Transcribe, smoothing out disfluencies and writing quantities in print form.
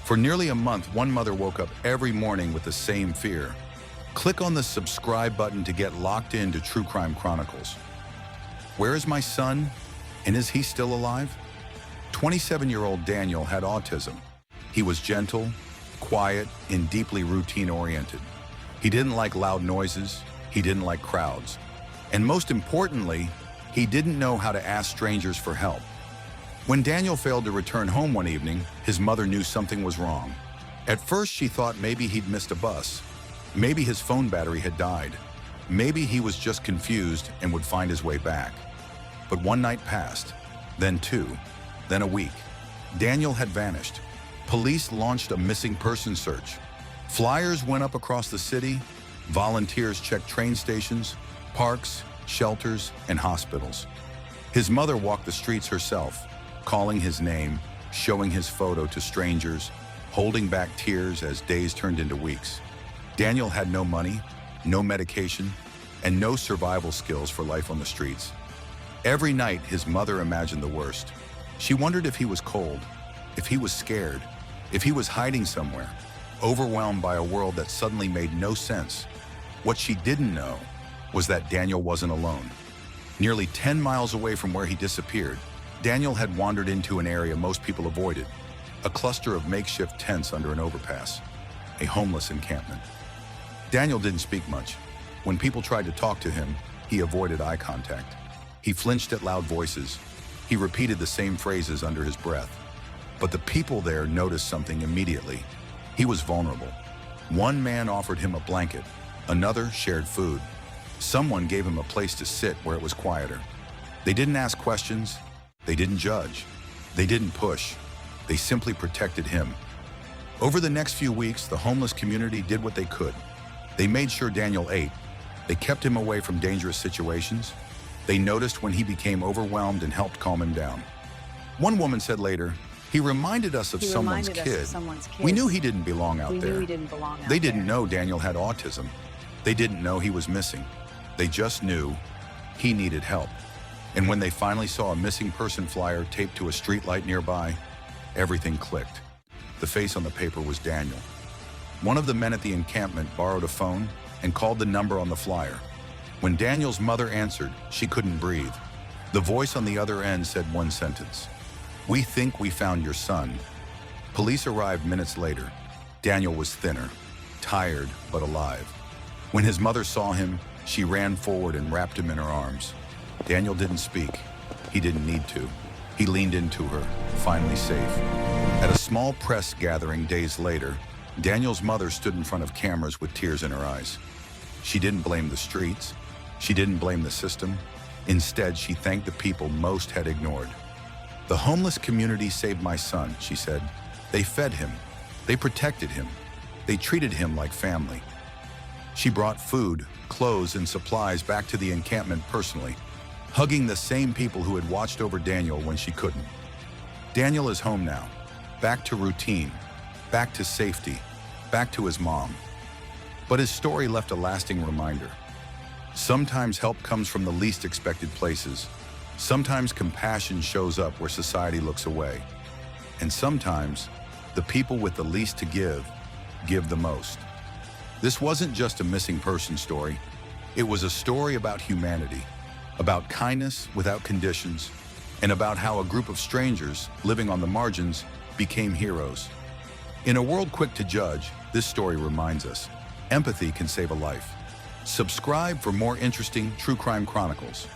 For nearly a month, one mother woke up every morning with the same fear. Click on the subscribe button to get locked into True Crime Chronicles. Where is my son, and is he still alive? 27-year-old Daniel had autism. He was gentle, quiet, and deeply routine-oriented. He didn't like loud noises, he didn't like crowds. And most importantly, he didn't know how to ask strangers for help. When Daniel failed to return home one evening, his mother knew something was wrong. At first, she thought maybe he'd missed a bus. Maybe his phone battery had died. Maybe he was just confused and would find his way back. But one night passed, then two, then a week. Daniel had vanished. Police launched a missing person search. Flyers went up across the city. Volunteers checked train stations, parks, shelters, and hospitals. His mother walked the streets herself, calling his name, showing his photo to strangers, holding back tears as days turned into weeks. Daniel had no money, no medication, and no survival skills for life on the streets. Every night, his mother imagined the worst. She wondered if he was cold, if he was scared, if he was hiding somewhere, overwhelmed by a world that suddenly made no sense. What she didn't know was that Daniel wasn't alone. Nearly 10 miles away from where he disappeared, Daniel had wandered into an area most people avoided, a cluster of makeshift tents under an overpass, a homeless encampment. Daniel didn't speak much. When people tried to talk to him, he avoided eye contact. He flinched at loud voices. He repeated the same phrases under his breath. But the people there noticed something immediately. He was vulnerable. One man offered him a blanket. Another shared food. Someone gave him a place to sit where it was quieter. They didn't ask questions. They didn't judge. They didn't push. They simply protected him. Over the next few weeks, the homeless community did what they could. They made sure Daniel ate. They kept him away from dangerous situations. They noticed when he became overwhelmed and helped calm him down. One woman said later, "He reminded us of someone's kid. We knew he didn't belong out there. They didn't know Daniel had autism. They didn't know he was missing. They just knew he needed help." And when they finally saw a missing person flyer taped to a streetlight nearby, everything clicked. The face on the paper was Daniel. One of the men at the encampment borrowed a phone and called the number on the flyer. When Daniel's mother answered, she couldn't breathe. The voice on the other end said one sentence: "We think we found your son." Police arrived minutes later. Daniel was thinner, tired, but alive. When his mother saw him, she ran forward and wrapped him in her arms. Daniel didn't speak. He didn't need to. He leaned into her, finally safe. At a small press gathering days later, Daniel's mother stood in front of cameras with tears in her eyes. She didn't blame the streets. She didn't blame the system. Instead, she thanked the people most had ignored. "The homeless community saved my son," she said. "They fed him. They protected him. They treated him like family." She brought food, clothes, and supplies back to the encampment personally, hugging the same people who had watched over Daniel when she couldn't. Daniel is home now, back to routine, back to safety, back to his mom. But his story left a lasting reminder. Sometimes help comes from the least expected places. Sometimes compassion shows up where society looks away. And sometimes the people with the least to give the most. This wasn't just a missing person story. It was a story about humanity, about kindness without conditions, and about how a group of strangers living on the margins became heroes. In a world quick to judge, this story reminds us, empathy can save a life. Subscribe for more interesting true crime chronicles.